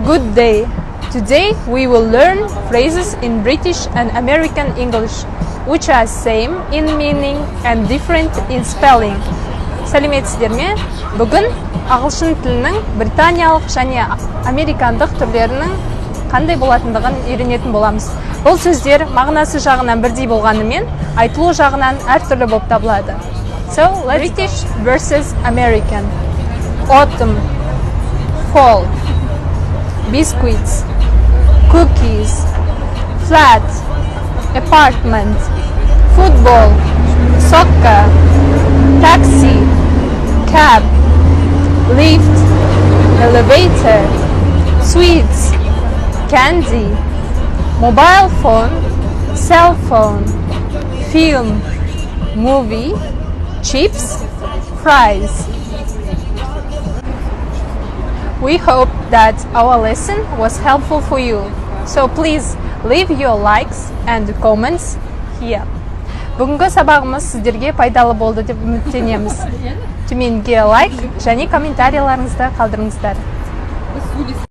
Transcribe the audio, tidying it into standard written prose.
Good day. Today we will learn phrases in British and American English, which are same in meaning and different in spelling. Сәлеметсіздер ме? Бүгін ағылшын тілінің британиялық және американдық түрлерінің қандай болатындығын үйренетін боламыз. Бұл сөздер мағынасы жағынан бірдей болғанымен, айтылу жағынан әртүрлі болып табылады. So, British versus American. Autumn, fall, biscuits, cookies, flat, apartment, football, soccer, taxi, cab, lift, elevator, sweets, candy, mobile phone, cell phone, film, movie, chips, fries. We hope that our lesson was helpful for you. So please leave your likes and comments here. Бүгінгі сабағымыз сіздерге пайдалы болды деп үміттенеміз. Төменге лайк және комментарийларыңызды қалдырыңыздар.